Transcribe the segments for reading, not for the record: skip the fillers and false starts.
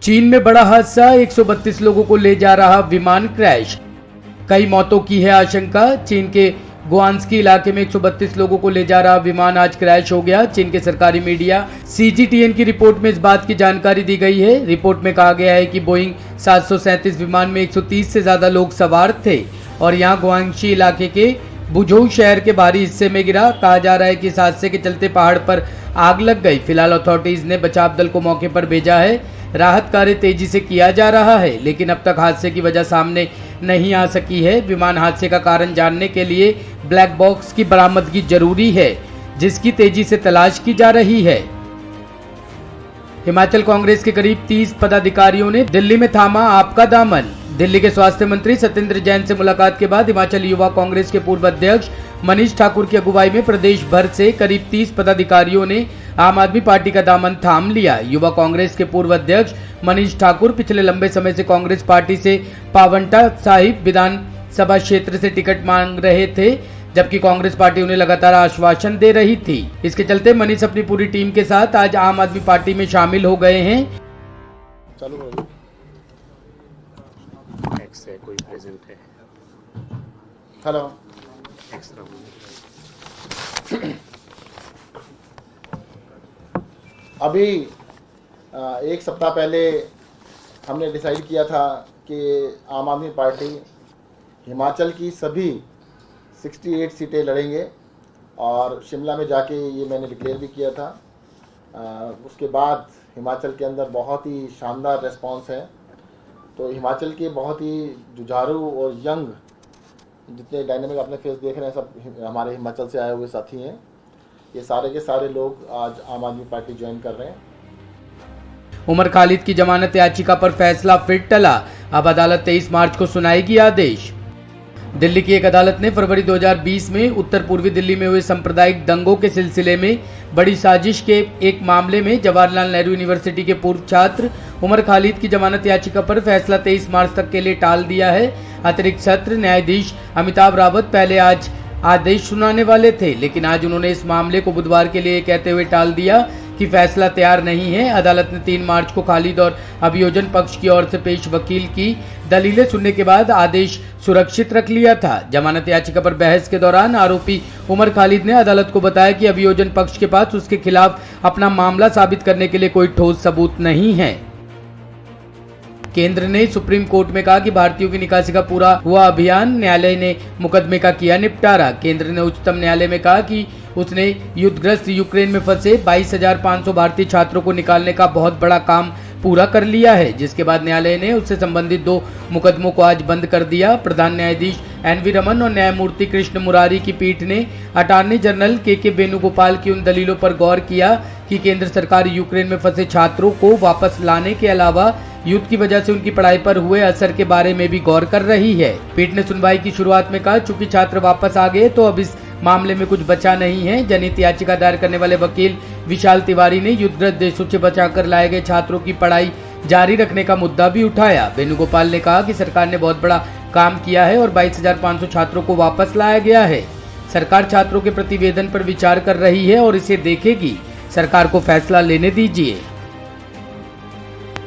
चीन में बड़ा हादसा, 132 लोगों को ले जा रहा विमान क्रैश। कई मौतों की है आशंका। चीन के गुआंग्सी इलाके में 132 लोगों को ले जा रहा विमान आज क्रैश हो गया। चीन के सरकारी मीडिया CGTN की रिपोर्ट में इस बात की जानकारी दी गई है। रिपोर्ट में कहा गया है कि बोइंग 737 विमान में 130 से ज्यादा लोग सवार थे और यहां गुआंग्सी इलाके के बुझोउ शहर के बाहरी हिस्से में गिरा। कहा जा रहा है कि इस हादसे के चलते पहाड़ पर आग लग गई। फिलहाल अथॉरिटीज ने बचाव दल को मौके पर भेजा है। राहत कार्य तेजी से किया जा रहा है, लेकिन अब तक हादसे की वजह सामने नहीं आ सकी है। विमान हादसे का कारण जानने के लिए ब्लैक बॉक्स की बरामदगी जरूरी है, जिसकी तेजी से तलाश की जा रही है। हिमाचल कांग्रेस के करीब 30 पदाधिकारियों ने दिल्ली में थामा आपका दामन। दिल्ली के स्वास्थ्य मंत्री सत्येंद्र जैन से मुलाकात के बाद हिमाचल युवा कांग्रेस के पूर्व अध्यक्ष मनीष ठाकुर की अगुवाई में प्रदेश भर से करीब 30 पदाधिकारियों ने आम आदमी पार्टी का दामन थाम लिया। युवा कांग्रेस के पूर्व अध्यक्ष मनीष ठाकुर पिछले लंबे समय से कांग्रेस पार्टी से पावंटा साहिब विधानसभा क्षेत्र से टिकट मांग रहे थे, जबकि कांग्रेस पार्टी उन्हें लगातार आश्वासन दे रही थी। इसके चलते मनीष अपनी पूरी टीम के साथ आज आम आदमी पार्टी में शामिल हो गए हैं। कोई प्रेजेंट है? हेलो, अभी एक सप्ताह पहले हमने डिसाइड किया था कि आम आदमी पार्टी हिमाचल की सभी 68 सीटें लड़ेंगे और शिमला में जाके ये मैंने डिक्लेयर भी किया था। उसके बाद हिमाचल के अंदर बहुत ही शानदार रिस्पांस है। तो हिमाचल के बहुत ही जुझारू और यंग जितने डायनामिक आपने फेस देख रहे हैं, सब हमारे हिमाचल से आए हुए साथी हैं। ये सारे के सारे लोग आज आम आदमी पार्टी ज्वाइन कर रहे हैं। उमर खालिद की जमानत याचिका पर फैसला फिर टला। अब अदालत 23 मार्च को सुनाएगी आदेश। दिल्ली की एक अदालत ने फरवरी 2020 में उत्तर पूर्वी दिल्ली में हुए सांप्रदायिक दंगों के सिलसिले में बड़ी साजिश के एक मामले में जवाहरलाल नेहरू यूनिवर्सिटी के पूर्व छात्र उमर खालिद की जमानत याचिका पर फैसला 23 मार्च तक के लिए टाल दिया है। अतिरिक्त सत्र न्यायाधीश अमिताभ रावत पहले आज आदेश सुनाने वाले थे, लेकिन आज उन्होंने इस मामले को बुधवार के लिए कहते हुए टाल दिया कि फैसला तैयार नहीं है। अदालत ने 3 मार्च को खालिद और अभियोजन पक्ष की ओर से पेश वकील की दलीलें सुनने के बाद आदेश सुरक्षित रख लिया था। जमानत याचिका पर बहस के दौरान आरोपी उमर खालिद ने अदालत को बताया कि अभियोजन पक्ष के पास उसके खिलाफ अपना मामला साबित करने के लिए कोई ठोस सबूत नहीं है। केंद्र ने सुप्रीम कोर्ट में कहा कि भारतीयों की निकासी का पूरा हुआ अभियान, न्यायालय ने मुकदमे का किया निपटारा। केंद्र ने उच्चतम न्यायालय में कहा कि उसने युद्धग्रस्त यूक्रेन में फंसे 22,500 भारतीय छात्रों को निकालने का बहुत बड़ा काम पूरा कर लिया है, जिसके बाद न्यायालय ने उससे संबंधित 2 मुकदमों को आज बंद कर दिया। प्रधान न्यायाधीश NV रमन और न्यायमूर्ति कृष्ण मुरारी की पीठ ने अटॉर्नी जनरल के वेणुगोपाल की उन दलीलों पर गौर किया कि केंद्र सरकार यूक्रेन में फंसे छात्रों को वापस लाने के अलावा युद्ध की वजह से उनकी पढ़ाई पर हुए असर के बारे में भी गौर कर रही है। पीठ ने सुनवाई की शुरुआत में कहा, चूंकि छात्र वापस आ गए तो अब इस मामले में कुछ बचा नहीं है। जनहित याचिका दायर करने वाले वकील विशाल तिवारी ने युद्धग्रस्त देशों से बचाकर लाए गए छात्रों की पढ़ाई जारी रखने का मुद्दा भी उठाया। वेणुगोपाल ने कहा कि सरकार ने बहुत बड़ा काम किया है और 22,500 छात्रों को वापस लाया गया है। सरकार छात्रों के प्रतिवेदन पर विचार कर रही है और इसे देखेगी। सरकार को फैसला लेने दीजिए।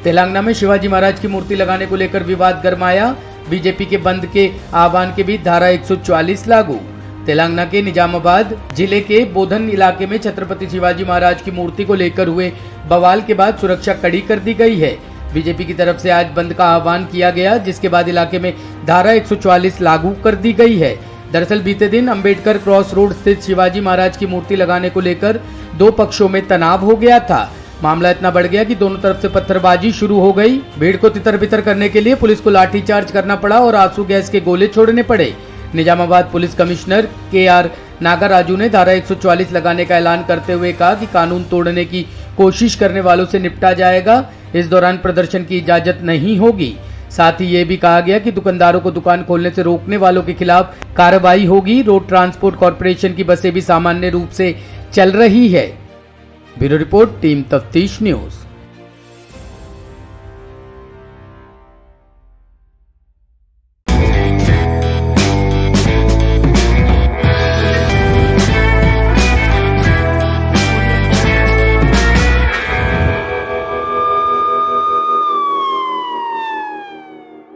तेलंगाना में शिवाजी महाराज की मूर्ति लगाने को लेकर विवाद गरमाया। बीजेपी के बंद के आह्वान के बीच धारा 144 लागू। तेलंगाना के निजामाबाद जिले के बोधन इलाके में छत्रपति शिवाजी महाराज की मूर्ति को लेकर हुए बवाल के बाद सुरक्षा कड़ी कर दी गई है। बीजेपी की तरफ से आज बंद का आह्वान किया गया, जिसके बाद इलाके में धारा 144 लागू कर दी गई है। दरअसल बीते दिन अंबेडकर क्रॉस रोड स्थित शिवाजी महाराज की मूर्ति लगाने को लेकर 2 पक्षों में तनाव हो गया था। मामला इतना बढ़ गया कि दोनों तरफ से पत्थरबाजी शुरू हो गई। भीड़ को तितर-बितर करने के लिए पुलिस को लाठीचार्ज करना पड़ा और आंसू गैस के गोले छोड़ने पड़े। Nizamabad police commissioner KR Nagaraju ने धारा 144 लगाने का ऐलान करते हुए कहा कि कानून तोड़ने की कोशिश करने वालों से निपटा जाएगा। इस दौरान प्रदर्शन की इजाजत नहीं होगी। साथ ही ये भी कहा गया कि दुकानदारों को दुकान खोलने से रोकने वालों के खिलाफ कार्रवाई होगी। रोड ट्रांसपोर्ट कॉर्पोरेशन की बसें भी सामान्य रूप से चल रही है। ब्यूरो रिपोर्ट, टीम तफ्तीश न्यूज।